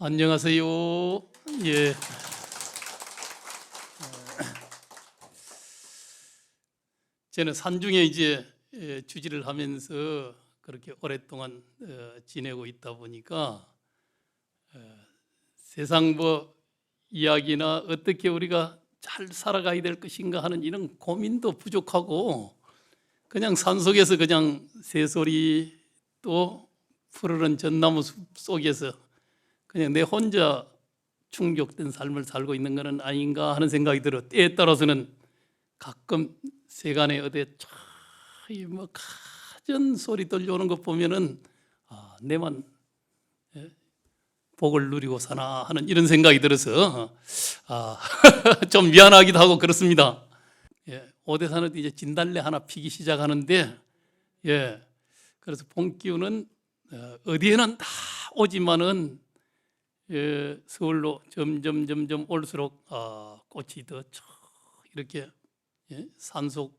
안녕하세요. 예. 저는 산중에 이제 주지를 하면서 그렇게 오랫동안 지내고 있다 보니까 세상 이야기나 어떻게 우리가 잘 살아가야 될 것인가 하는 이런 고민도 부족하고 그냥 산속에서 그냥 새소리 또 푸르른 전나무 숲 속에서 그냥 내 혼자 충족된 삶을 살고 있는 것은 아닌가 하는 생각이 들어. 때에 따라서는 가끔 세간에 어디 가전 소리 들려오는 것 보면은 내만 복을 누리고 사나 하는 이런 생각이 들어서 좀 미안하기도 하고 그렇습니다. 오대산에도 이제 진달래 하나 피기 시작하는데 그래서 봄 기운은 어디에는 다 오지만은 서울로 점점 올수록 꽃이 더 이렇게 산속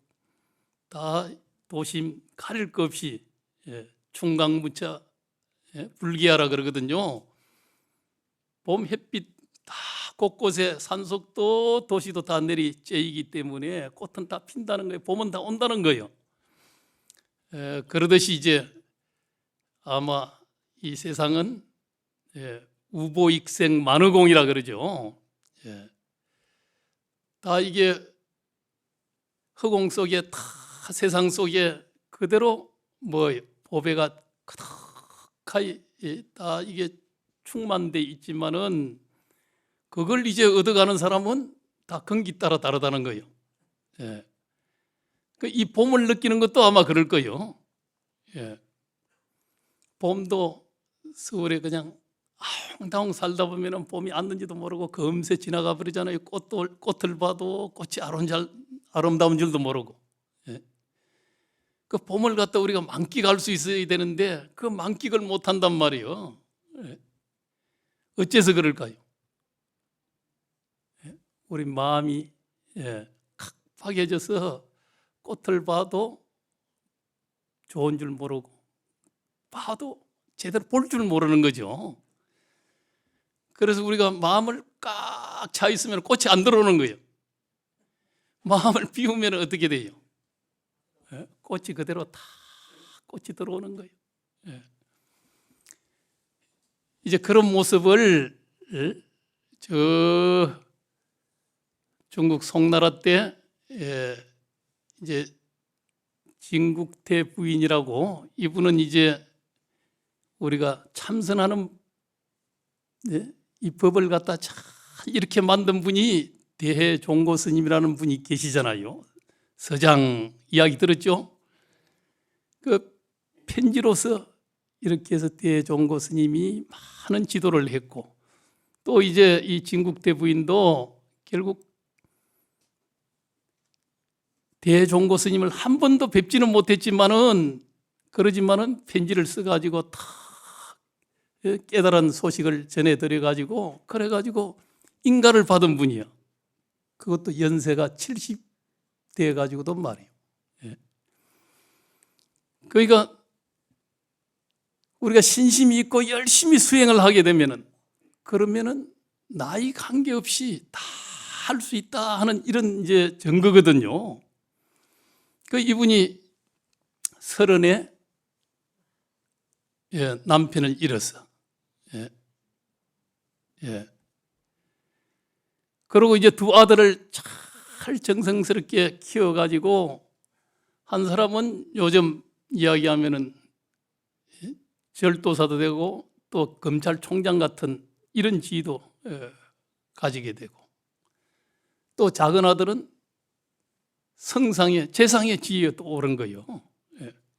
다 도심 가릴 것 없이 충강무차 불기하라 그러거든요. 봄 햇빛 다 곳곳에 산속도 도시도 다 내리쬐이기 때문에 꽃은 다 핀다는 거예요. 봄은 다 온다는 거예요. 그러듯이 이제 아마 이 세상은 우보익생 만의공이라 그러죠. 다 이게 허공 속에 다 세상 속에 그대로 보배가 가득하게 다 이게 충만돼 있지만은 그걸 이제 얻어가는 사람은 다 건기 따라 다르다는 거예요. 이 봄을 느끼는 것도 아마 그럴 거예요. 봄도 서울에 그냥 아웅다웅 살다 보면 봄이 왔는지도 모르고 금세 지나가 버리잖아요. 꽃을 봐도 꽃이 아름다운 줄도 모르고. 그 봄을 갖다 우리가 만끽할 수 있어야 되는데 그 만끽을 못 한단 말이에요. 어째서 그럴까요? 우리 마음이 각박해져서 꽃을 봐도 좋은 줄 모르고 봐도 제대로 볼 줄 모르는 거죠. 그래서 우리가 마음을 꽉 차 있으면 꽃이 안 들어오는 거예요. 마음을 비우면 어떻게 돼요? 꽃이 그대로 다 꽃이 들어오는 거예요. 이제 그런 모습을 저 중국 송나라 때 이제 진국태 부인이라고 이분은 이제 우리가 참선하는 이 법을 갖다 잘 이렇게 만든 분이 대종고 스님이라는 분이 계시잖아요. 서장 이야기 들었죠? 그 편지로서 이렇게 해서 대종고 스님이 많은 지도를 했고 또 이제 이 진국대 부인도 결국 대종고 스님을 한 번도 뵙지는 못했지만은 그러지만은 편지를 써가지고 다 깨달은 소식을 전해드려 가지고 그래 가지고 인가를 받은 분이야. 그것도 연세가 70 돼 가지고도 말이에요. 그러니까 우리가 신심이 있고 열심히 수행을 하게 되면은 그러면은 나이 관계없이 다 할 수 있다 하는 이런 이제 증거거든요. 그 이분이 30에 남편을 잃었어. 그리고 이제 두 아들을 잘 정성스럽게 키워가지고 한 사람은 요즘 이야기하면은 절도사도 되고 또 검찰총장 같은 이런 지위도 가지게 되고 또 작은 아들은 재상의 지위에 또 오른 거예요.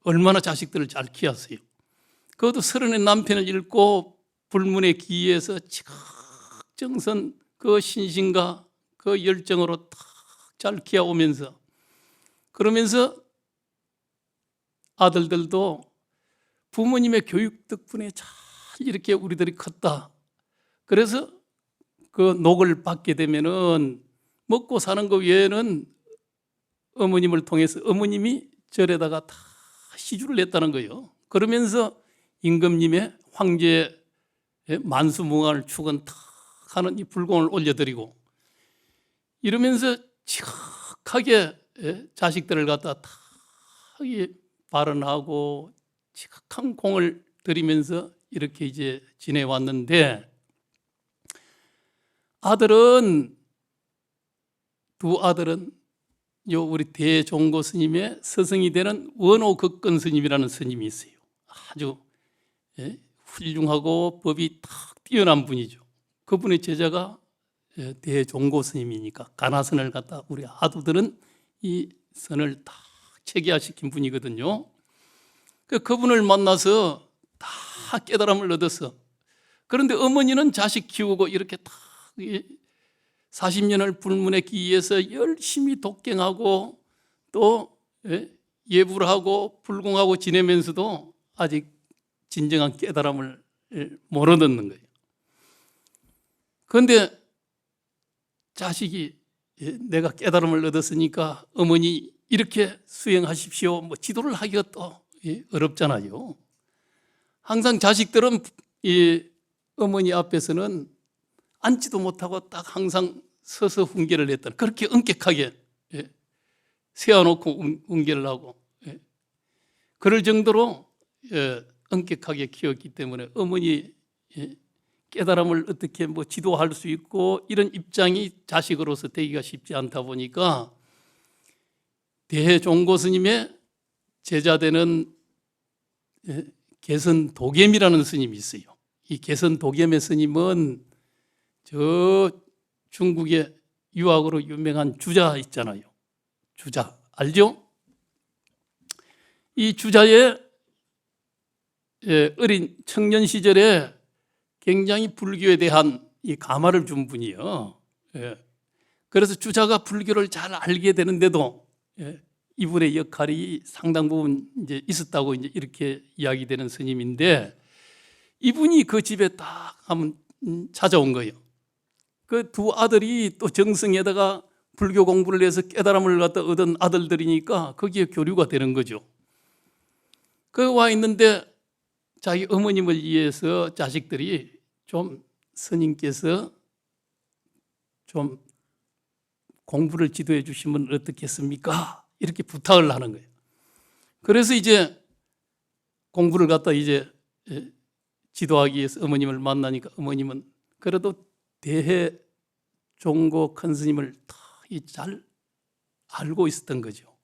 얼마나 자식들을 잘 키웠어요. 그것도 30의 남편을 잃고 불문에 기해서 지극정성 그 신심과 그 열정으로 딱 잘 키워오면서 그러면서 아들들도 부모님의 교육 덕분에 잘 이렇게 우리들이 컸다. 그래서 그 녹을 받게 되면은 먹고 사는 것 외에는 어머님을 통해서 어머님이 절에다가 다 시주를 냈다는 거예요. 그러면서 임금님의 황제 만수무강을 축은 탁 하는 이 불공을 올려드리고 이러면서 지극하게 자식들을 갖다 탁 발언하고 지극한 공을 들이면서 이렇게 이제 지내왔는데 두 아들은 우리 대종고 스님의 스승이 되는 원오극근 스님이라는 스님이 있어요. 아주 훌륭하고 법이 탁 뛰어난 분이죠. 그분의 제자가 대종고 스님이니까 가나선을 갖다 우리 아두들은 이 선을 다 체계화시킨 분이거든요. 그분을 만나서 다 깨달음을 얻었어. 그런데 어머니는 자식 키우고 이렇게 다 40년을 불문에 기해서 열심히 독경하고 또 예불 하고 불공하고 지내면서도 아직 진정한 깨달음을 못 얻는 거예요. 그런데 자식이 내가 깨달음을 얻었으니까 어머니 이렇게 수행하십시오. 뭐 지도를 하기가 또 어렵잖아요. 항상 자식들은 이 어머니 앞에서는 앉지도 못하고 딱 항상 서서 훈계를 했다. 그렇게 엄격하게 세워놓고 훈계를 하고 그럴 정도로 엄격하게 키웠기 때문에 어머니 깨달음을 어떻게 뭐 지도할 수 있고 이런 입장이 자식으로서 되기가 쉽지 않다 보니까 대종고 스님의 제자되는 개선도겸이라는 스님이 있어요. 이 개선도겸의 스님은 저 중국의 유학으로 유명한 주자 있잖아요. 주자 알죠? 이 주자의 어린 청년 시절에 굉장히 불교에 대한 이 감화를 준 분이에요. 그래서 주자가 불교를 잘 알게 되는데도 이분의 역할이 상당 부분 이제 있었다고 이제 이렇게 이야기되는 스님인데 이분이 그 집에 딱 한번 찾아온 거예요. 그 두 아들이 또 정승에다가 불교 공부를 해서 깨달음을 갖다 얻은 아들들이니까 거기에 교류가 되는 거죠. 그 와 있는데 자기 어머님을 위해서 자식들이 좀 스님께서 좀 공부를 지도해 주시면 어떻겠습니까? 이렇게 부탁을 하는 거예요. 그래서 이제 공부를 갖다 이제 지도하기 위해서 어머님을 만나니까 어머님은 그래도 대종고 큰 스님을 잘 알고 있었던 거죠.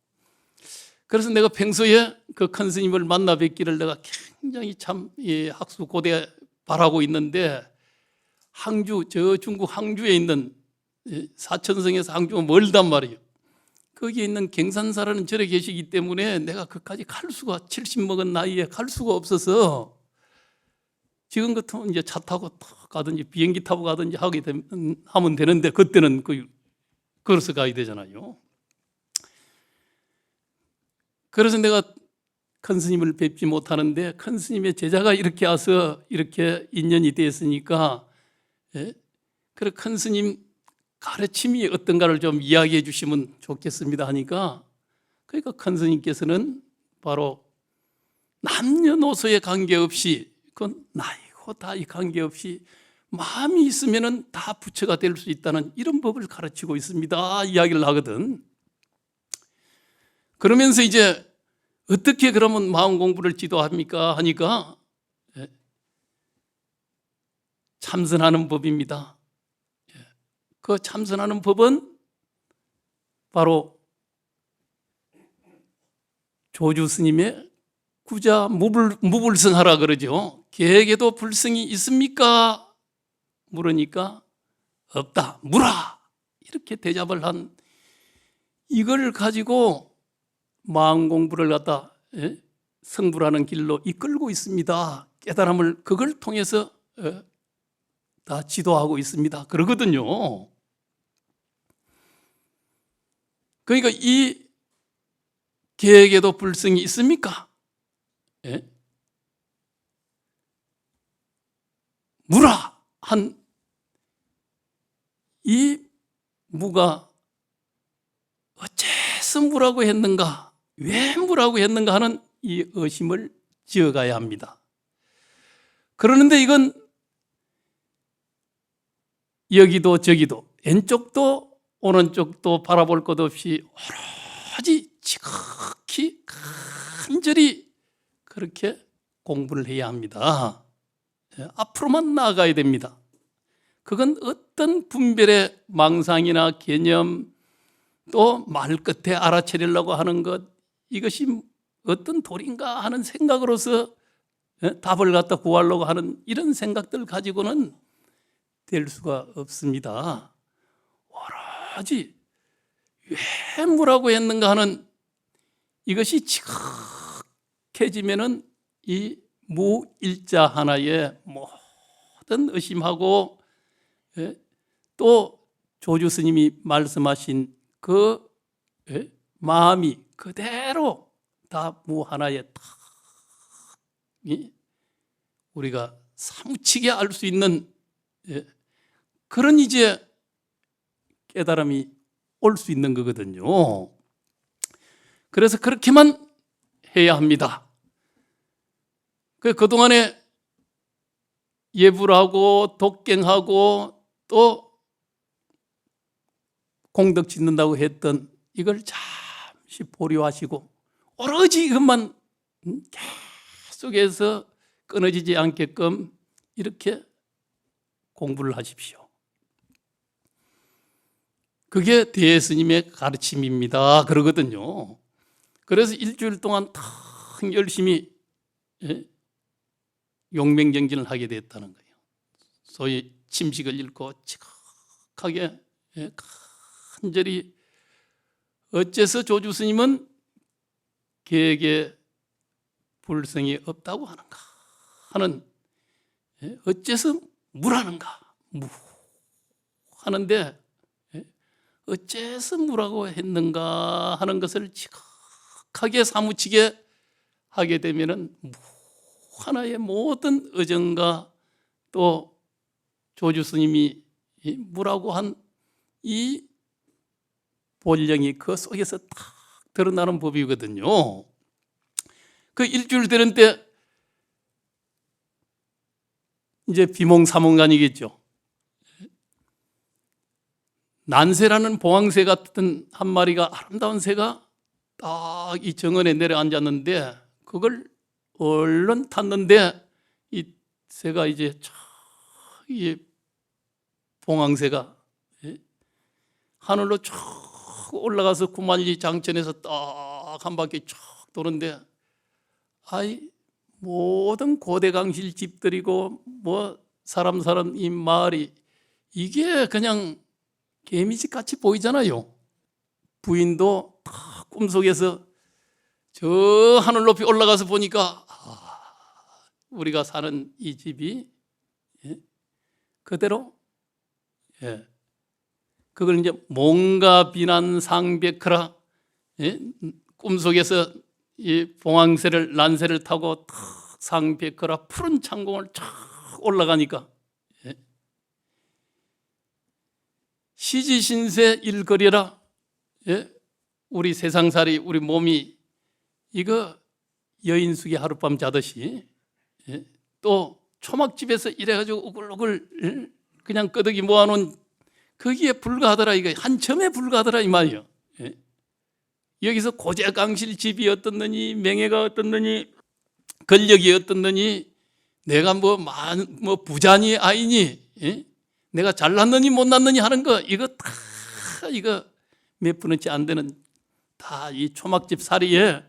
그래서 내가 평소에 그 큰 스님을 만나 뵙기를 내가 굉장히 참 학수고대 바라고 있는데 항주, 저 중국 항주에 있는 사천성에서 항주가 멀단 말이에요. 거기에 있는 갱산사라는 절에 계시기 때문에 내가 그까지 갈 수가 70 먹은 나이에 갈 수가 없어서 지금 같으면 이제 차 타고 가든지 비행기 타고 가든지 하면 되는데 그때는 걸어서 가야 되잖아요. 그래서 내가 큰 스님을 뵙지 못하는데 큰 스님의 제자가 이렇게 와서 이렇게 인연이 되었으니까 그래 큰 스님 가르침이 어떤가를 좀 이야기해 주시면 좋겠습니다 하니까 그러니까 큰 스님께서는 바로 남녀노소에 관계없이 그건 나이고 다이 관계없이 마음이 있으면은 다 부처가 될 수 있다는 이런 법을 가르치고 있습니다 이야기를 하거든. 그러면서 이제 어떻게 그러면 마음 공부를 지도합니까 하니까 참선하는 법입니다. 그 참선하는 법은 바로 조주 스님의 구자 무불성하라 그러죠. 계에게도 불성이 있습니까? 물으니까 없다. 물어! 이렇게 대답을 한 이걸 가지고 마음 공부를 갖다 성불하는 길로 이끌고 있습니다. 깨달음을 그걸 통해서 다 지도하고 있습니다. 그러거든요. 그러니까 이 계에게도 불성이 있습니까? 무라 한 이 무가 어째서 무라고 했는가? 왜 무라고 했는가 하는 이 의심을 지어가야 합니다. 그러는데 이건 여기도 저기도 왼쪽도 오른쪽도 바라볼 것 없이 오로지 지극히 간절히 그렇게 공부를 해야 합니다. 앞으로만 나아가야 됩니다. 그건 어떤 분별의 망상이나 개념 또 말끝에 알아차리려고 하는 것, 이것이 어떤 도리인가 하는 생각으로서 답을 갖다 구하려고 하는 이런 생각들 가지고는 될 수가 없습니다. 오로지 왜 뭐라고 했는가 하는 이것이 지극해지면은 이 무일자 하나에 모든 의심하고 또 조주 스님이 말씀하신 그 마음이 그대로 다 무 하나에 딱 우리가 사무치게 알 수 있는 그런 이제 깨달음이 올 수 있는 거거든요. 그래서 그렇게만 해야 합니다. 그동안에 예불하고 독갱하고 또 공덕 짓는다고 했던 이걸 잠시 보류하시고 오로지 이것만 계속해서 끊어지지 않게끔 이렇게 공부를 하십시오. 그게 대스님의 가르침입니다. 그러거든요. 그래서 일주일 동안 탁 열심히 용맹정진을 하게 됐다는 거예요. 소위 침식을 읽고 지극하게 간절히 어째서 조주 스님은 계획에 불성이 없다고 하는가 하는, 어째서 무라는가 무 하는데 어째서 무라고 했는가 하는 것을 지극하게 사무치게 하게 되면은 무 하나의 모든 의정과 또 조주 스님이 무라고 한 이 본령이 그 속에서 딱 드러나는 법이거든요. 그 일주일 되는 때 이제 비몽사몽간이겠죠. 난새라는 봉황새 같은 한 마리가, 아름다운 새가 딱 이 정원에 내려앉았는데 그걸 얼른 탔는데 이 새가 이제 이 봉황새가 하늘로 쭉 올라가서 구만리 장천에서 딱 한 바퀴 쭉 도는데 모든 고대강실 집들이고 뭐 사람 이 마을이 이게 그냥 개미집 같이 보이잖아요. 부인도 다 꿈속에서 저 하늘 높이 올라가서 보니까 우리가 사는 이 집이 그대로 그걸 이제 몽가 비난 상백허라, 꿈속에서 이 봉황새를 난새를 타고 탁 상백허라 푸른 창공을 쫙 올라가니까 시지신세 일거리라, 우리 세상살이 우리 몸이 이거 여인숙이 하룻밤 자듯이 또 초막집에서 이래가지고 우글우글 그냥 끄덕이 모아놓은 거기에 불과하더라, 이거 한 점에 불과하더라 이 말이에요. 여기서 고재강실 집이 어떻느니 명예가 어떻느니 권력이 어떻느니 내가 뭐 부자니 아니니 내가 잘났느니 못났느니 하는 거 이거 다 이거 몇 푼어치 안 되는 다 이 초막집 사리에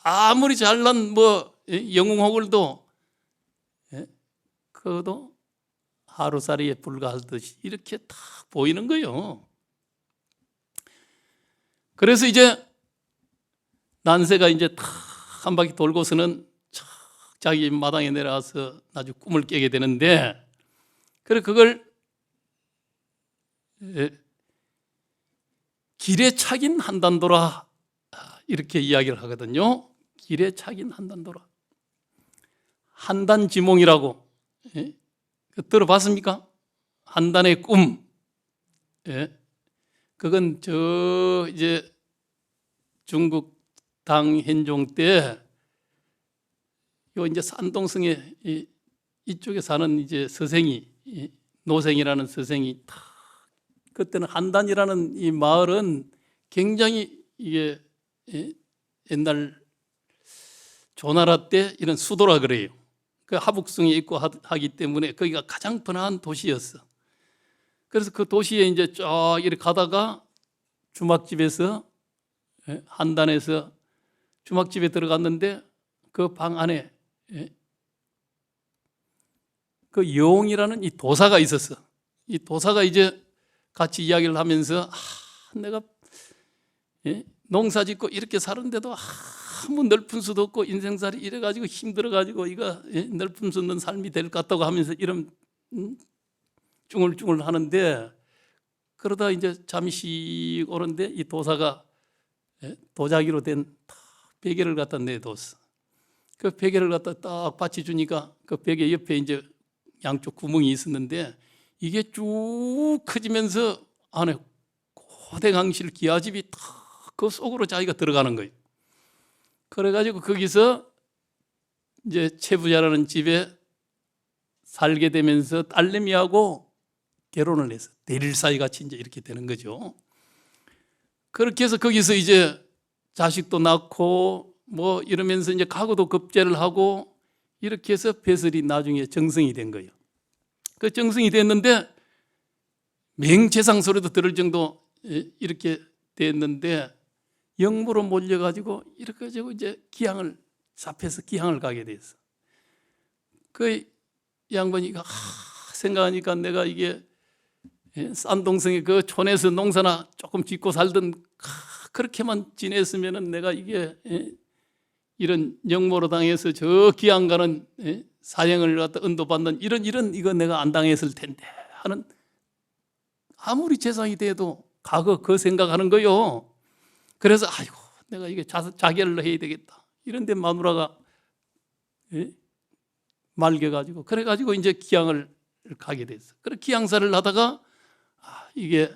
아무리 잘난 뭐 영웅호글도 그것도 하루살이에 불과하듯이 이렇게 딱 보이는 거예요. 그래서 이제 난새가 이제 탁 한 바퀴 돌고서는 자기 마당에 내려와서 아주 꿈을 깨게 되는데, 그래 그걸 길에 착인 한단도라 이렇게 이야기를 하거든요. 길에 착인 한단도라, 한단지몽이라고 들어봤습니까? 한단의 꿈. 그건 저 이제 중국 당 현종 때 요 이제 산동성에 이쪽에 사는 이제 서생이 노생이라는 스승이 그때는 한단이라는 이 마을은 굉장히 이게 옛날 조나라 때 이런 수도라 그래요. 그 하북성에 있고 하기 때문에 거기가 가장 번화한 도시였어. 그래서 그 도시에 이제 쫙 이렇게 가다가 주막집에서 한단에서 주막집에 들어갔는데 그 방 안에 그 여옹이라는 이 도사가 있었어. 이 도사가 이제 같이 이야기를 하면서 내가 농사 짓고 이렇게 사는데도 아무 넓은 수도 없고 인생살이 이래가지고 힘들어가지고 이거 넓은 수 없는 삶이 될 것 같다고 하면서 이런 쭝얼쭝얼 하는데 그러다 이제 잠시 오는데 이 도사가 도자기로 된 베개를 갖다 내뒀어. 그 베개를 갖다 딱 받쳐주니까 그 베개 옆에 이제 양쪽 구멍이 있었는데 이게 쭉 커지면서 안에 고대강실 기와집이 탁 그 속으로 자기가 들어가는 거예요. 그래가지고 거기서 이제 최부자라는 집에 살게 되면서 딸내미하고 결혼을 해서 대릴 사이 같이 이제 이렇게 되는 거죠. 그렇게 해서 거기서 이제 자식도 낳고 뭐 이러면서 이제 가구도 급제를 하고 이렇게 해서 배설이 나중에 정성이 된 거예요. 그 정성이 됐는데 맹재상 소리도 들을 정도 이렇게 됐는데 영모로 몰려가지고 이렇게 가지고 이제 기항을 잡혀서 기항을 가게 됐어. 그 양반이가 생각하니까 내가 이게 싼동성의 그 촌에서 농사나 조금 짓고 살던 그렇게만 지냈으면은 내가 이게 이런 영모로 당해서 저 기항 가는 사형을 갖다 은도받는 이런 이거 내가 안 당했을 텐데 하는 아무리 재상이 돼도 과거 그 생각하는 거요. 그래서 아이고 내가 이게 자결을 해야 되겠다. 이런데 마누라가 말겨가지고 그래가지고 이제 기항을 가게 됐어. 그래 기항사를 하다가 이게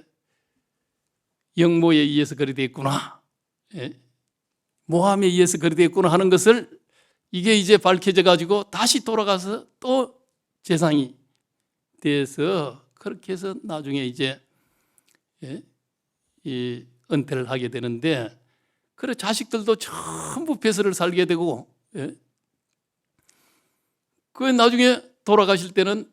영모에 의해서 그리 됐구나, 모함에 의해서 그리 됐구나 하는 것을 이게 이제 밝혀져 가지고 다시 돌아가서 또 재상이 돼서 그렇게 해서 나중에 이제 이 은퇴를 하게 되는데 그래 자식들도 전부 배설을 살게 되고 그 나중에 돌아가실 때는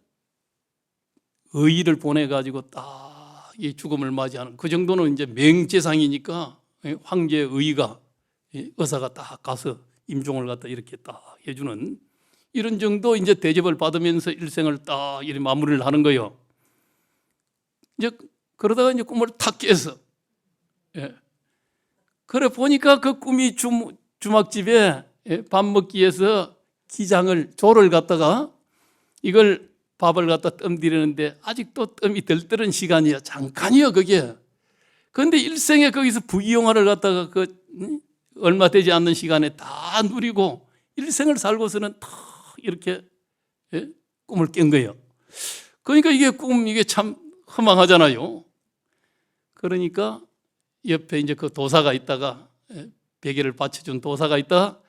의의를 보내 가지고 딱 이 죽음을 맞이하는 그 정도는 이제 맹재상이니까 황제의 의의가 의사가 딱 가서 임종을 갖다 이렇게 딱 해주는 이런 정도 이제 대접을 받으면서 일생을 딱 이렇게 마무리를 하는 거예요. 이제 그러다가 이제 꿈을 탁 깨서 그래 보니까 그 꿈이 주막집에 밥 먹기 위해서 조를 갖다가 이걸 밥을 갖다 뜸들이는데 아직도 뜸이 덜 뜨는 시간이야. 잠깐이요 그게. 그런데 일생에 거기서 부귀영화를 갖다가 얼마 되지 않는 시간에 다 누리고 일생을 살고서는 탁 이렇게 꿈을 깬 거예요. 그러니까 이게 참 허망하잖아요. 그러니까 옆에 이제 그 도사가 있다가 베개를 받쳐준 도사가 있다가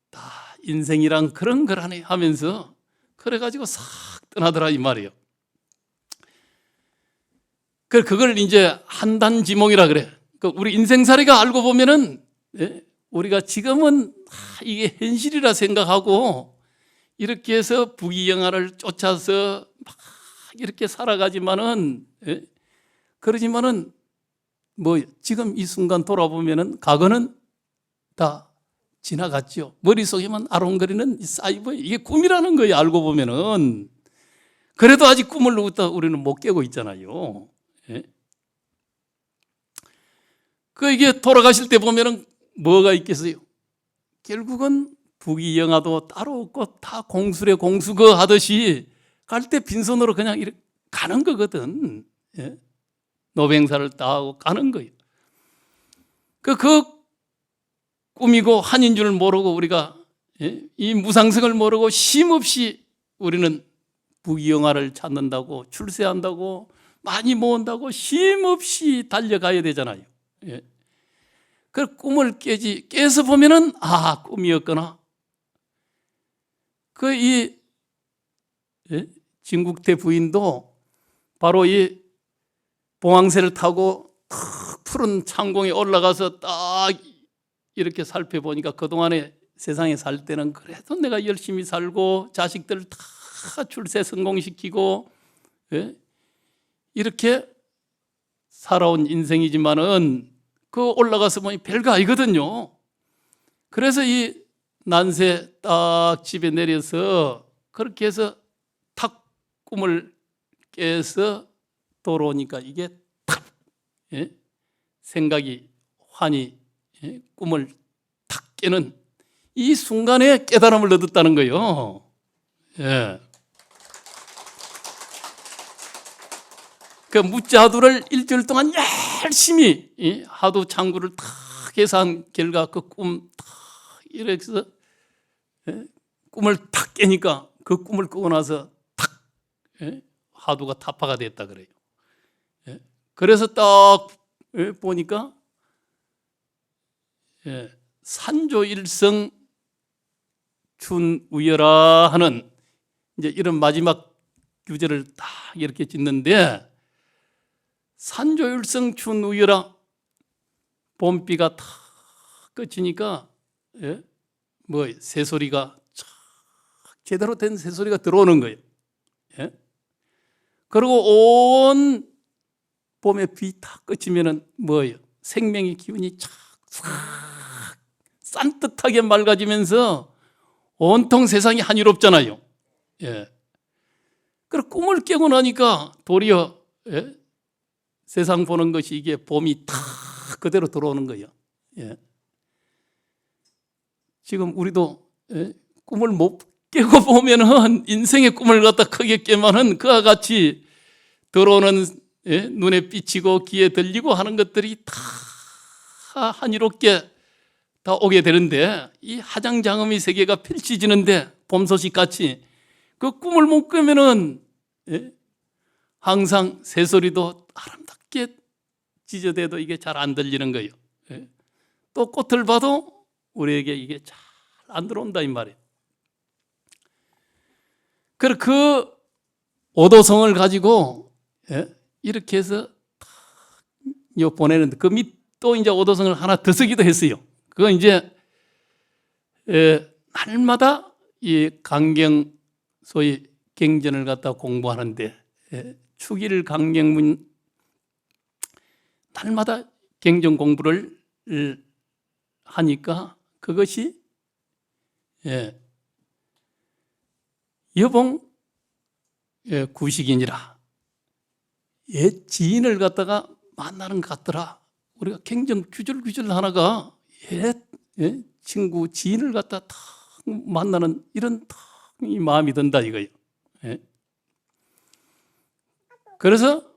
다 인생이란 그런 거라네 하면서 그래가지고 싹 떠나더라 이 말이에요. 그걸 이제 한단지몽이라 그래. 우리 인생살이가 알고 보면은 우리가 지금은 이게 현실이라 생각하고 이렇게 해서 부귀영화를 쫓아서 막 이렇게 살아가지만은 그러지만은 뭐 지금 이 순간 돌아보면은 과거는 다 지나갔죠. 머릿속에만 아롱거리는 사이버 이게 꿈이라는 거예요. 알고 보면은. 그래도 아직 꿈을 우리는 못 깨고 있잖아요. 이게 돌아가실 때 보면은 뭐가 있겠어요? 결국은 부귀영화도 따로 없고 다 공수래 공수거 하듯이 갈 때 빈손으로 그냥 이렇게 가는 거거든. 노병사를 따하고 가는 거예요. 그 꿈이고 한인 줄 모르고 우리가 이 무상성을 모르고 쉼없이 우리는 부귀영화를 찾는다고 출세한다고 많이 모은다고 쉼없이 달려가야 되잖아요. 그 꿈을 깨서 보면은 꿈이었구나. 진국태 부인도 바로 이 봉황새를 타고 탁 푸른 창공에 올라가서 딱 이렇게 살펴보니까 그동안에 세상에 살 때는 그래도 내가 열심히 살고 자식들 다 출세 성공시키고, 예? 이렇게 살아온 인생이지만은 그 올라가서 보니 별거 아니거든요. 그래서 이 난세 딱 집에 내려서 그렇게 해서 탁 꿈을 깨서 돌아오니까 이게 탁, 예? 생각이 환히, 예? 꿈을 탁 깨는 이 순간에 깨달음을 얻었다는 거예요. 예. 그 무자두를 일주일 동안 열심히 하도 장구를 탁 해서 한 결과 그 꿈 탁 이렇게 해서, 예? 꿈을 탁 깨니까 그 꿈을 꾸고 나서 탁, 예? 하두가 타파가 됐다 그래요. 예? 그래서 딱 보니까, 예, 산조일성 춘우여라 하는 이제 이런 마지막 규제를 딱 이렇게 짓는데, 산조일성 춘우여라, 봄비가 탁 그치니까, 예? 뭐 새소리가 쫙 제대로 된 새소리가 들어오는 거예요. 예? 그리고 온 봄에 비 탁 그치면은 뭐예요? 생명의 기운이 쫙 산뜻하게 맑아지면서 온통 세상이 한이롭잖아요. 예. 그리고 꿈을 깨고 나니까 도리어, 예? 세상 보는 것이 이게 봄이 탁 그대로 들어오는 거예요. 예. 지금 우리도, 예? 꿈을 못 깨고 보면은 인생의 꿈을 갖다 크게 깨면은 그와 같이 들어오는, 예? 눈에 비치고 귀에 들리고 하는 것들이 다 한이롭게 다 오게 되는데, 이 하장장엄의 세계가 펼쳐지는데 봄 소식 같이 그 꿈을 못 꾸면은, 예? 항상 새소리도 아름답게 짖어대도 이게 잘 안 들리는 거예요. 예? 또 꽃을 봐도 우리에게 이게 잘 안 들어온다 이 말이에요. 그래서 그 오도성을 가지고, 예? 이렇게 해서 보내는데 그 밑도 이제 오도성을 하나 더 쓰기도 했어요. 그건 이제, 날마다 이 강경 소위 경전을 갖다 공부하는데, 축일 강경문 날마다 경전 공부를 하니까 그것이, 여봉 구식이니라, 옛 지인을 갖다가 만나는 것 같더라. 우리가 경전 규절 하나가 옛, 친구 지인을 갖다 탁 만나는 이런 탁 이 마음이 든다 이거예요. 예? 그래서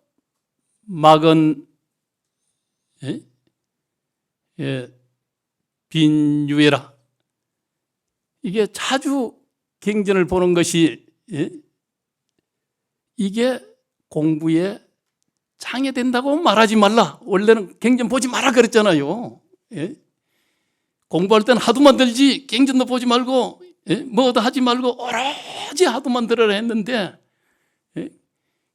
막은, 빈유해라, 이게 자주 경전을 보는 것이, 이게 공부에 장애된다고 말하지 말라. 원래는 경전 보지 마라 그랬잖아요. 예? 공부할 때는 하도만 들지 경전도 보지 말고, 뭐도 하지 말고 오로지 하도만 들으라 했는데,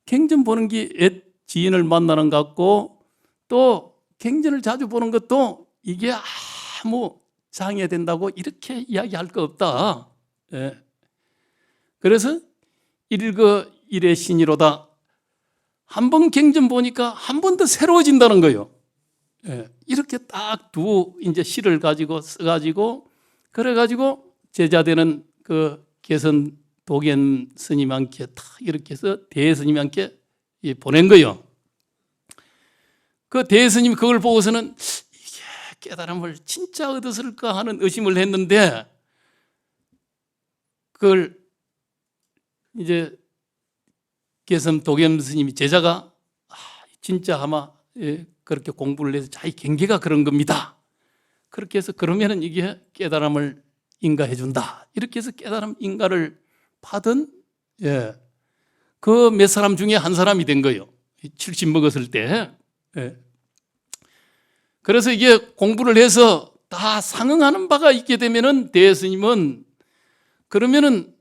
경전 보는 게 옛 지인을 만나는 것 같고, 또 경전을 자주 보는 것도 이게 아무 장애된다고 이렇게 이야기할 거 없다. 그래서 일거일의 신이로다. 한 번 경전 보니까 한 번 더 새로워진다는 거예요. 이렇게 딱 두 이제 시를 가지고 써가지고, 그래가지고 제자되는 그 개선 도견 스님한테 딱 이렇게 해서 대스님한테 보낸 거예요. 그 대스님 그걸 보고서는 이게 깨달음을 진짜 얻었을까 하는 의심을 했는데, 그걸 이제 개선 도겸 스님이 제자가 진짜 아마 그렇게 공부를 해서 자기 경계가 그런 겁니다. 그렇게 해서 그러면은 이게 깨달음을 인가해 준다. 이렇게 해서 깨달음 인가를 받은, 그 몇 사람 중에 한 사람이 된 거예요. 70 먹었을 때. 그래서 이게 공부를 해서 다 상응하는 바가 있게 되면은 대스님은 그러면은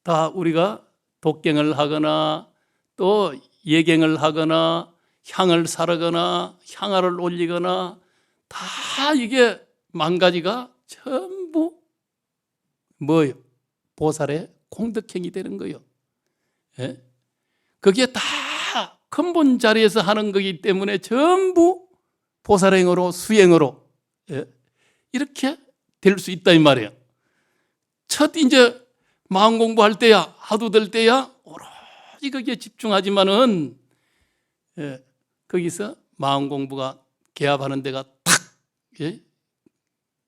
다 우리가 독경을 하거나 또 예갱을 하거나 향을 사르거나 향화를 올리거나 다 이게 망가지가 전부 뭐예요? 보살의 공덕행이 되는 거예요. 예? 그게 다 근본 자리에서 하는 거기 때문에 전부 보살행으로 수행으로 예? 이렇게 될 수 있다 이 말이에요. 첫 이제 마음 공부할 때야 하도 될 때야 오로지 거기에 집중하지만은 예, 거기서 마음 공부가 개합하는 데가 탁 예,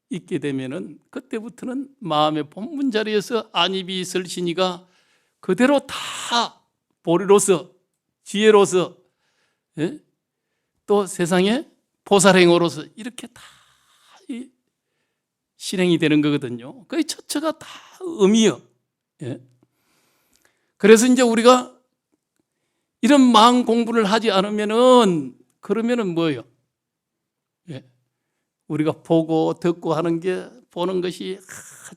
있게 되면은 그때부터는 마음의 본분 자리에서 안입이 있을 신이가 그대로 다 보리로서 지혜로서 예? 또 세상의 보살행으로서 이렇게 다 실행이 되는 거거든요. 그 처처가 다 의미요. 예? 그래서 이제 우리가 이런 마음 공부를 하지 않으면은 그러면은 뭐예요? 예? 우리가 보고 듣고 하는 게 보는 것이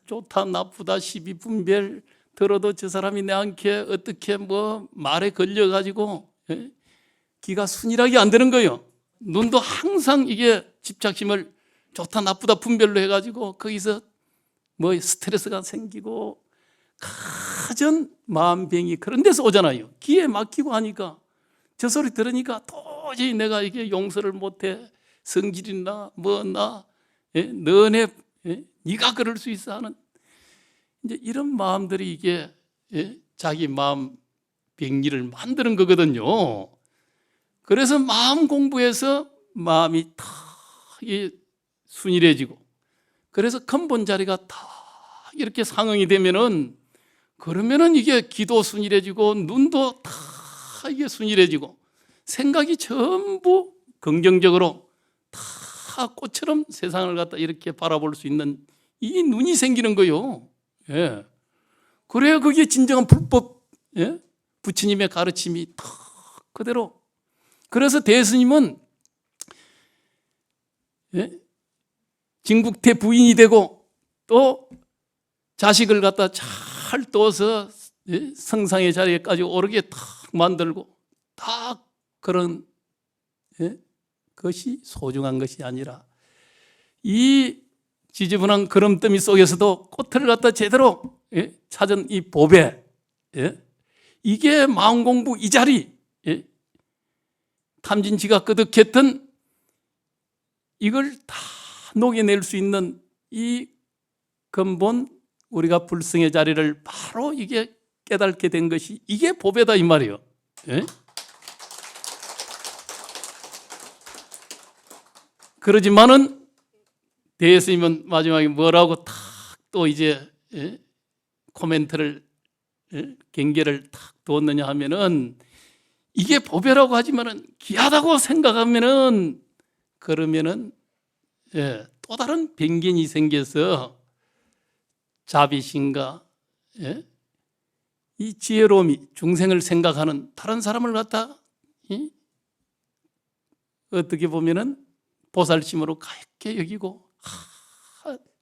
좋다 나쁘다 시비 분별 들어도 저 사람이 내한테 어떻게 뭐 말에 걸려가지고 예? 기가 순일하게 안 되는 거예요. 눈도 항상 이게 집착심을 좋다 나쁘다 분별로 해가지고 거기서 뭐 스트레스가 생기고 가전 마음병이 그런 데서 오잖아요. 귀에 막히고 하니까 저 소리 들으니까 도저히 내가 이게 용서를 못해 성질이나 뭐나 예? 너네 예? 네가 그럴 수 있어 하는 이제 이런 마음들이 이게 예? 자기 마음 병리를 만드는 거거든요. 그래서 마음 공부해서 마음이 다 순일해지고 그래서 근본 자리가 다 이렇게 상응이 되면은 그러면은 이게 기도 순일해지고 눈도 다 이게 순일해지고 생각이 전부 긍정적으로 다 꽃처럼 세상을 갖다 이렇게 바라볼 수 있는 이 눈이 생기는 거요. 예. 그래야 그게 진정한 불법 예? 부처님의 가르침이 다 그대로. 그래서 대스님은 예? 진국태 부인이 되고 또 자식을 갖다 잘 떠서 예? 성상의 자리에까지 오르게 탁 만들고 다 그런 예? 것이 소중한 것이 아니라 이 지저분한 그름더미 속에서도 꽃을 갖다 제대로 예? 찾은 이 보배 예? 이게 마음공부 이 자리 예? 탐진치가 끄덕했던 이걸 다 녹여낼 수 있는 이 근본 우리가 불성의 자리를 바로 이게 깨닫게 된 것이 이게 보배다 이 말이에요. 예? 그러지만은 대스님은 마지막에 뭐라고 탁 또 이제 예? 코멘트를 예? 경계를 탁 두었느냐 하면은 이게 보배라고 하지만은 귀하다고 생각하면은 그러면은 예, 또 다른 변견이 생겨서 자비심과 예? 이 지혜로움이 중생을 생각하는 다른 사람을 갖다 예? 어떻게 보면은 보살심으로 가볍게 여기고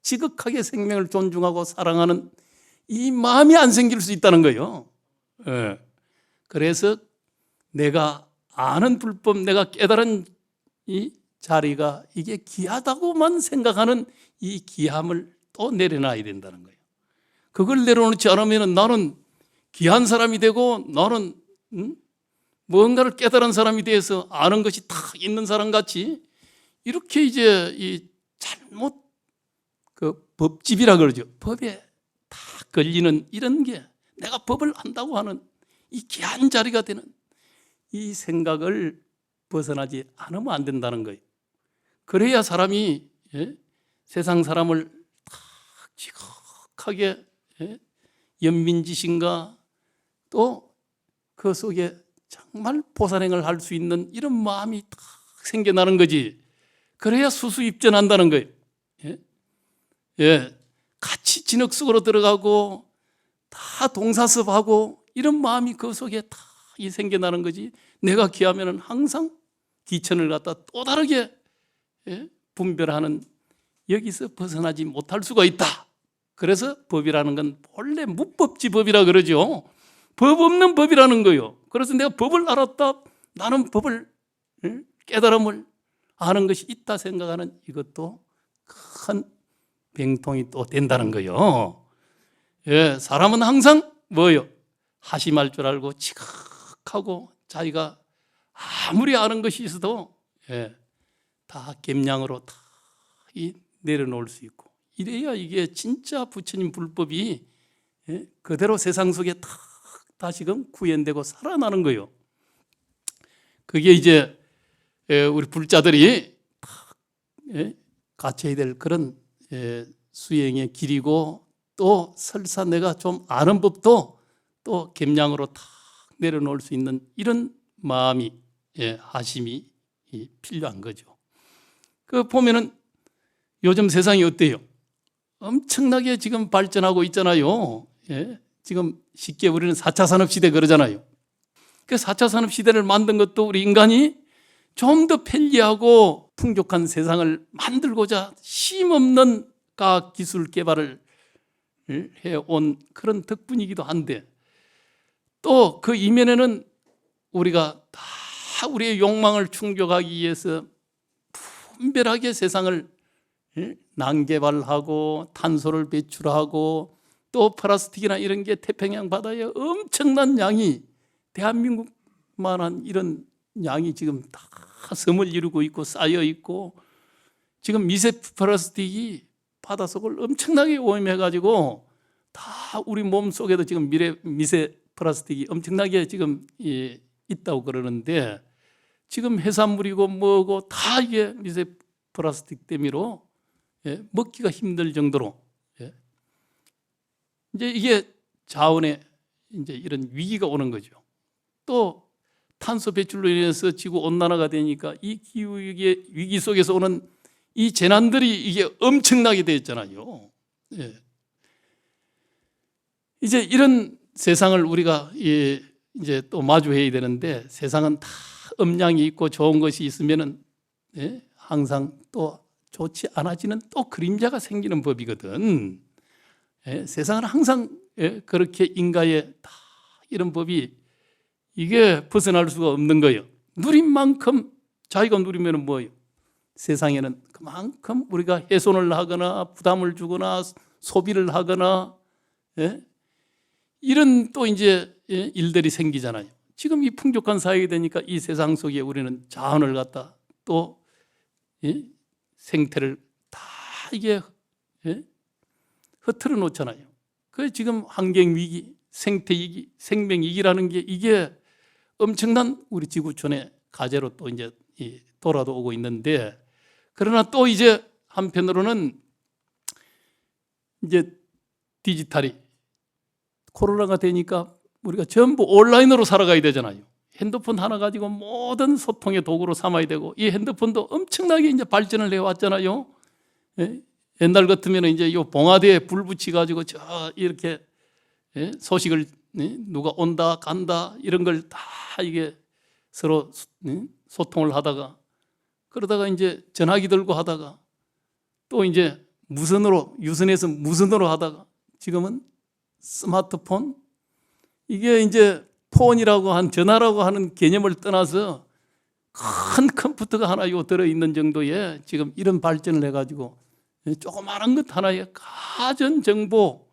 지극하게 생명을 존중하고 사랑하는 이 마음이 안 생길 수 있다는 거예요. 예. 그래서 내가 아는 불법, 내가 깨달은 이 자리가 이게 귀하다고만 생각하는 이 귀함을 또 내려놔야 된다는 거예요. 그걸 내려놓지 않으면 나는 귀한 사람이 되고 나는 뭔가를 깨달은 사람이 돼서 아는 것이 다 있는 사람 같이 이렇게 이제 이 잘못 그 법집이라 그러죠. 법에 다 걸리는 이런 게 내가 법을 안다고 하는 이 귀한 자리가 되는 이 생각을 벗어나지 않으면 안 된다는 거예요. 그래야 사람이 예? 세상 사람을 다 지극하게 예? 연민지심과 또 그 속에 정말 보살행을 할 수 있는 이런 마음이 딱 생겨나는 거지. 그래야 수수입전한다는 거예요. 예? 예. 같이 진흙 속으로 들어가고 다 동사섭하고 이런 마음이 그 속에 다 생겨나는 거지. 내가 귀하면 항상 기천을 갖다 또 다르게 예? 분별하는 여기서 벗어나지 못할 수가 있다. 그래서 법이라는 건 본래 무법지법이라 그러죠. 법 없는 법이라는 거예요. 그래서 내가 법을 알았다. 나는 법을 깨달음을 아는 것이 있다 생각하는 이것도 큰 병통이 또 된다는 거예요. 예, 사람은 항상 뭐예요? 하심할 줄 알고 지각하고 자기가 아무리 아는 것이 있어도 다 gem량으로 다 내려놓을 수 있고, 이래야 이게 진짜 부처님 불법이 그대로 세상 속에 다 다시금 구현되고 살아나는 거예요. 그게 이제 우리 불자들이 갖춰야 될 그런 수행의 길이고, 또 설사 내가 좀 아는 법도 또 gem량으로 탁 내려놓을 수 있는 이런 마음이, 하심이 필요한 거죠. 그 보면은 요즘 세상이 어때요? 엄청나게 지금 발전하고 있잖아요. 지금 쉽게 우리는 4차 산업시대 그러잖아요. 그 4차 산업시대를 만든 것도 우리 인간이 좀 더 편리하고 풍족한 세상을 만들고자 쉼없는 과학기술 개발을 해온 그런 덕분이기도 한데, 또 그 이면에는 우리가 다 우리의 욕망을 충족하기 위해서 분별하게 세상을 난개발하고 탄소를 배출하고, 또 플라스틱이나 이런 게 태평양 바다에 엄청난 양이, 대한민국만한 이런 양이 지금 다 섬을 이루고 있고 쌓여 있고, 지금 미세 플라스틱이 바닷속을 엄청나게 오염해가지고 다 우리 몸 속에도 지금 미세 플라스틱이 엄청나게 지금 있다고 그러는데, 지금 해산물이고 뭐고 다 이게 미세 플라스틱 때문으로 먹기가 힘들 정도로 이제 이게 자원의 이제 이런 위기가 오는 거죠. 또 탄소 배출로 인해서 지구 온난화가 되니까 이 기후위기의 위기 속에서 오는 이 재난들이 이게 엄청나게 되었잖아요. 이제 이런 세상을 우리가 이제 또 마주해야 되는데, 세상은 다 음양이 있고 좋은 것이 있으면은 항상 또 좋지 않아지는 또 그림자가 생기는 법이거든. 세상은 항상 그렇게 인가의 다 이런 법이 이게 벗어날 수가 없는 거예요. 누린 만큼 자기가 누리면 뭐예요? 세상에는 그만큼 우리가 훼손을 하거나 부담을 주거나 소비를 하거나 이런 또 이제 일들이 생기잖아요. 지금 이 풍족한 사회가 되니까 이 세상 속에 우리는 자원을 갖다 또 생태를 다 이게 흐트러 놓잖아요. 그 지금 환경 위기, 생태 위기, 생명 위기라는 게 이게 엄청난 우리 지구촌의 과제로 또 이제 돌아오고 있는데, 그러나 또 이제 한편으로는 이제 디지털이 코로나가 되니까 우리가 전부 온라인으로 살아가야 되잖아요. 핸드폰 하나 가지고 모든 소통의 도구로 삼아야 되고, 이 핸드폰도 엄청나게 이제 발전을 해왔잖아요. 옛날 같으면 이제 요 봉화대에 불 붙여가지고 저 이렇게 소식을 누가 온다 간다 이런 걸 다 이게 서로 소통을 하다가, 그러다가 이제 전화기 들고 하다가 또 이제 무선으로, 유선에서 무선으로 하다가 지금은 스마트폰, 이게 이제 폰이라고 한 전화라고 하는 개념을 떠나서 큰 컴퓨터가 하나 요 들어있는 정도의 지금 이런 발전을 해가지고 조그마한 것 하나에 가전 정보,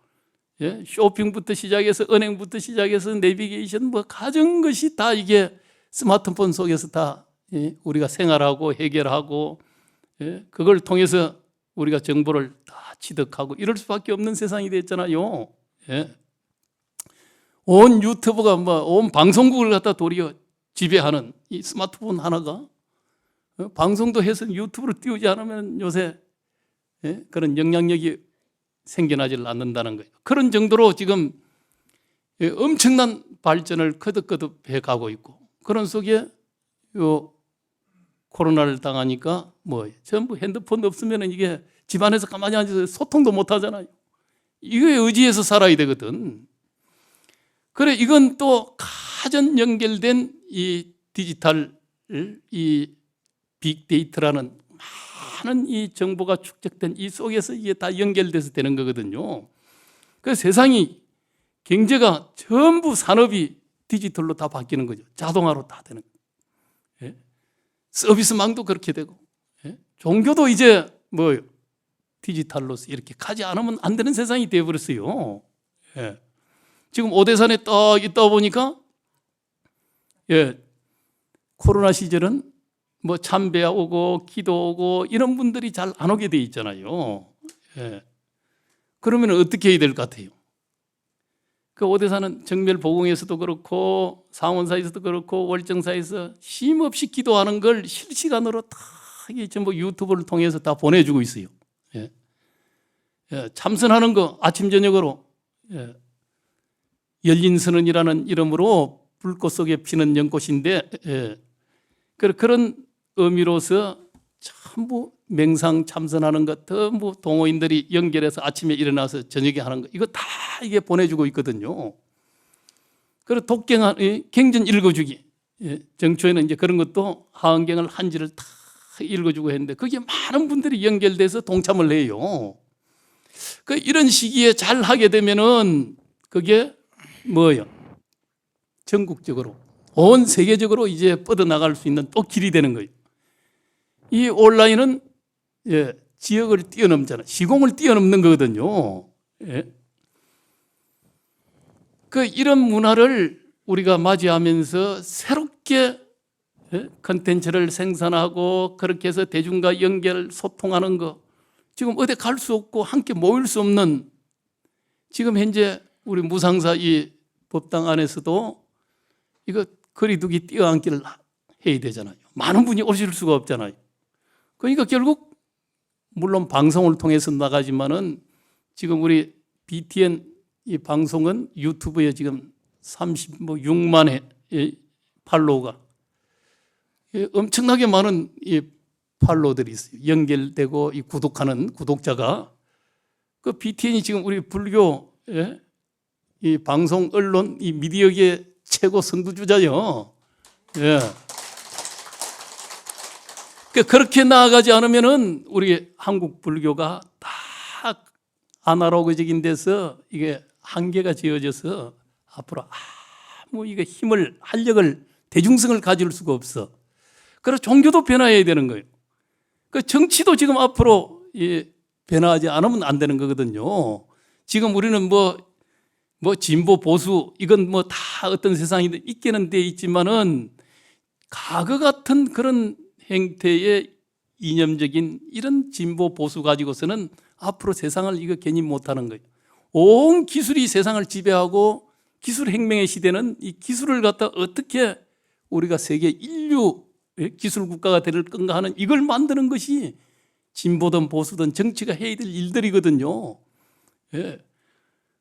쇼핑부터 시작해서 은행부터 시작해서 내비게이션 뭐 가전 것이 다 이게 스마트폰 속에서 다 우리가 생활하고 해결하고, 그걸 통해서 우리가 정보를 다 취득하고 이럴 수밖에 없는 세상이 됐잖아요. 온 유튜브가 온 방송국을 갖다 도리어 지배하는 이 스마트폰 하나가 방송도 해서 유튜브를 띄우지 않으면 요새 그런 영향력이 생겨나질 않는다는 거예요. 그런 정도로 지금 엄청난 발전을 거듭거듭 해가고 있고, 그런 속에 요 코로나를 당하니까 전부 핸드폰 없으면 이게 집안에서 가만히 앉아서 소통도 못 하잖아요. 이거에 의지해서 살아야 되거든. 그래, 이건 또 가전 연결된 이 디지털, 이 빅데이터라는 많은 이 정보가 축적된 이 속에서 이게 다 연결돼서 되는 거거든요. 그 세상이 경제가 전부 산업이 디지털로 다 바뀌는 거죠. 자동화로 다 되는 거예요. 예? 서비스망도 그렇게 되고, 예? 종교도 이제 뭐 디지털로서 이렇게 가지 않으면 안 되는 세상이 되어버렸어요. 예. 지금 오대산에 딱 있다 보니까, 예, 코로나 시절은 뭐 참배 오고 기도 오고 이런 분들이 잘 안 오게 돼 있잖아요. 예. 그러면 어떻게 해야 될 것 같아요? 그 오대산은 정멸보궁에서도 그렇고 상원사에서도 그렇고 월정사에서 쉼없이 기도하는 걸 실시간으로 다 이게 전부 유튜브를 통해서 다 보내주고 있어요. 예. 예. 참선하는 거 아침 저녁으로, 예. 열린선언이라는 이름으로 불꽃 속에 피는 연꽃인데, 예. 그런 의미로서 전부 명상 참선하는 것 전부 동호인들이 연결해서 아침에 일어나서 저녁에 하는 거 이거 다 이게 보내주고 있거든요. 그리고 독경 경전 읽어주기, 예, 정초에는 이제 그런 것도 하은경을 한지를 다 읽어주고 했는데 거기에 많은 분들이 연결돼서 동참을 해요. 그 이런 시기에 잘 하게 되면은 그게 뭐예요? 전국적으로 온 세계적으로 이제 뻗어나갈 수 있는 또 길이 되는 거예요. 이 온라인은, 예, 지역을 뛰어넘잖아요. 시공을 뛰어넘는 거거든요. 예. 그 이런 문화를 우리가 맞이하면서 새롭게, 예, 컨텐츠를 생산하고 그렇게 해서 대중과 연결 소통하는 거 지금 어디 갈 수 없고 함께 모일 수 없는 지금 현재 우리 무상사 이 법당 안에서도 이거 거리두기 뛰어앉기를 해야 되잖아요. 많은 분이 오실 수가 없잖아요. 그러니까 결국 물론 방송을 통해서 나가지만은 지금 우리 BTN 이 방송은 유튜브에 지금 36만의 팔로우가, 엄청나게 많은 이 팔로우들이 있어요. 연결되고 이 구독하는 구독자가. 그 BTN이 지금 우리 불교, 예? 이 방송 언론 이 미디어계 최고 선두주자요. 예. 그렇게 나아가지 않으면은 우리 한국 불교가 다 아날로그적인 데서 이게 한계가 지어져서 앞으로 아무 이게 힘을, 활력을, 대중성을 가질 수가 없어. 그래서 종교도 변화해야 되는 거예요. 그 정치도 지금 앞으로 변화하지 않으면 안 되는 거거든요. 지금 우리는 뭐 진보 보수 이건 뭐 다 어떤 세상이 있기는 돼 있지만은 과거 같은 그런 행태의 이념적인 이런 진보 보수 가지고서는 앞으로 세상을 이거 견인 못하는 거예요. 온 기술이 세상을 지배하고 기술 혁명의 시대는 이 기술을 갖다 어떻게 우리가 세계 인류 기술 국가가 될 건가 하는 이걸 만드는 것이 진보든 보수든 정치가 해야 될 일들이거든요. 예.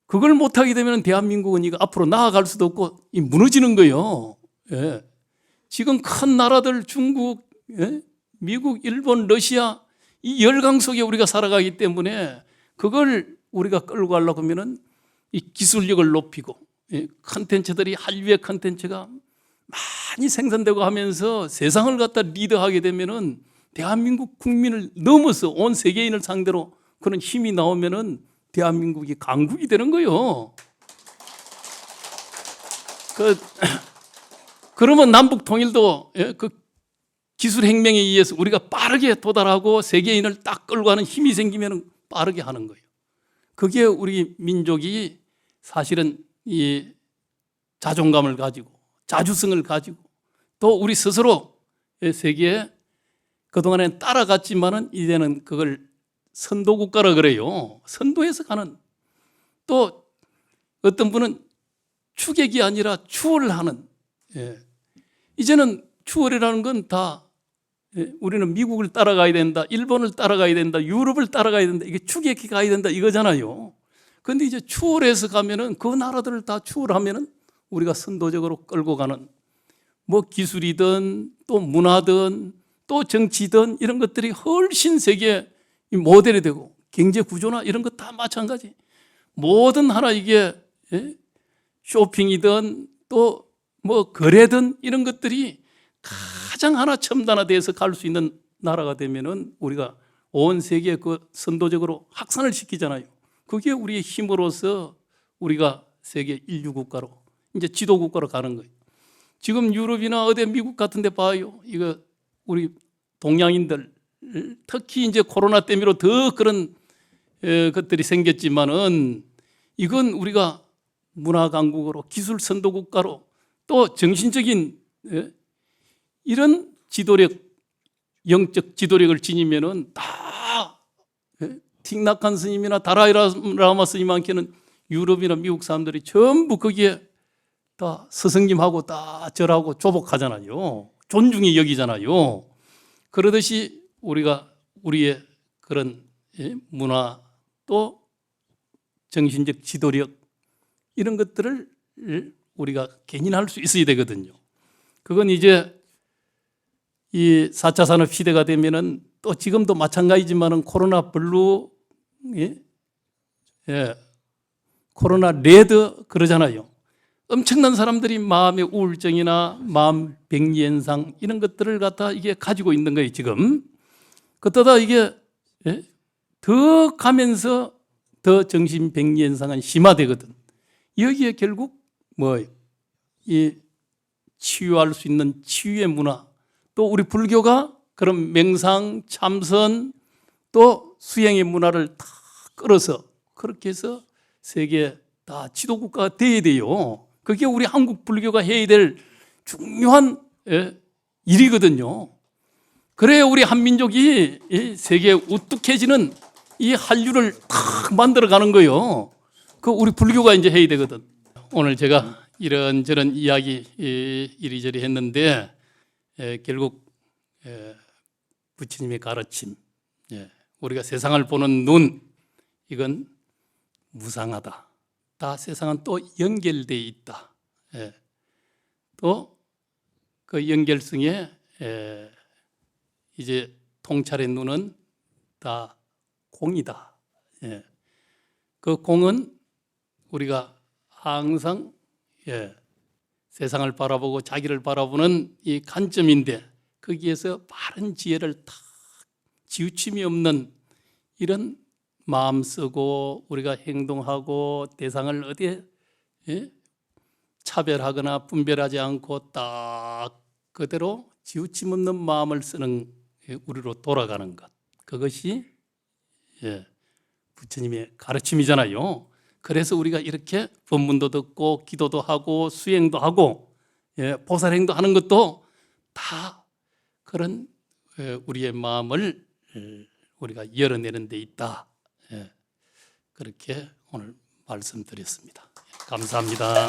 그걸 못하게 되면 대한민국은 이거 앞으로 나아갈 수도 없고 무너지는 거예요. 예. 지금 큰 나라들 중국, 예? 미국, 일본, 러시아 이 열강 속에 우리가 살아가기 때문에 그걸 우리가 끌고 가려고 하면은 이 기술력을 높이고, 예? 컨텐츠들이 한류의 컨텐츠가 많이 생산되고 하면서 세상을 갖다 리드하게 되면은 대한민국 국민을 넘어서 온 세계인을 상대로 그런 힘이 나오면은 대한민국이 강국이 되는 거예요. 그러면 남북 통일도, 예? 그 기술 혁명에 의해서 우리가 빠르게 도달하고 세계인을 딱 끌고 가는 힘이 생기면 빠르게 하는 거예요. 그게 우리 민족이 사실은 이 자존감을 가지고 자주성을 가지고 또 우리 스스로 세계에 그동안엔 따라갔지만은 이제는 그걸 선도국가라 그래요. 선도해서 가는. 또 어떤 분은 추격이 아니라 추월하는. 예. 이제는 추월이라는 건 다, 예, 우리는 미국을 따라가야 된다, 일본을 따라가야 된다, 유럽을 따라가야 된다, 이게 추격해 가야 된다 이거잖아요. 그런데 이제 추월해서 가면은 그 나라들을 다 추월하면은 우리가 선도적으로 끌고 가는 뭐 기술이든 또 문화든 또 정치든 이런 것들이 훨씬 세계 모델이 되고 경제 구조나 이런 것 다 마찬가지. 모든 하나 이게, 예? 쇼핑이든 또 뭐 거래든 이런 것들이 가장 하나 첨단화돼서 갈 수 있는 나라가 되면은 우리가 온 세계에 그 선도적으로 확산을 시키잖아요. 그게 우리의 힘으로서 우리가 세계 인류 국가로 이제 지도 국가로 가는 거예요. 지금 유럽이나 어디 미국 같은 데 봐요. 이거 우리 동양인들 특히 이제 코로나 때문에 더 그런 것들이 생겼지만은 이건 우리가 문화 강국으로 기술 선도 국가로 또 정신적인 이런 지도력, 영적 지도력을 지니면은 다 틱낙한 스님이나 다라이라마 스님한테는 유럽이나 미국 사람들이 전부 거기에 다 스승님하고 다 절하고 조복하잖아요. 존중이 여기잖아요. 그러듯이 우리가 우리의 그런 문화 또 정신적 지도력 이런 것들을 우리가 개인할 수 있어야 되거든요. 그건 이제 이 4차 산업 시대가 되면은 또 지금도 마찬가지지만은 코로나 블루, 코로나 레드 그러잖아요. 엄청난 사람들이 마음의 우울증이나 마음 병리 현상 이런 것들을 갖다 이게 가지고 있는 거예요, 지금. 그러다 이게 더 가면서 더 정신 병리 현상은 심화되거든. 여기에 결국 이 치유할 수 있는 치유의 문화, 또 우리 불교가 그런 명상, 참선, 또 수행의 문화를 다 끌어서 그렇게 해서 세계 다 지도국가가 돼야 돼요. 그게 우리 한국 불교가 해야 될 중요한 일이거든요. 그래야 우리 한민족이 세계에 우뚝해지는 이 한류를 탁 만들어가는 거예요. 그 우리 불교가 이제 해야 되거든. 오늘 제가 이런저런 이야기 이리저리 했는데 결국 부처님의 가르침, 우리가 세상을 보는 눈, 이건 무상하다. 다 세상은 또 연결되어 있다. 또 그 연결성에 이제 통찰의 눈은 다 공이다. 그 공은 우리가 항상 세상을 바라보고 자기를 바라보는 이 관점인데 거기에서 바른 지혜를 다 지우침이 없는 이런 마음 쓰고 우리가 행동하고 대상을 어디에 차별하거나 분별하지 않고 딱 그대로 지우침 없는 마음을 쓰는 우리로 돌아가는 것, 그것이 부처님의 가르침이잖아요. 그래서 우리가 이렇게 법문도 듣고 기도도 하고 수행도 하고 보살행도 하는 것도 다 그런 우리의 마음을 우리가 열어내는 데 있다. 그렇게 오늘 말씀드렸습니다. 감사합니다.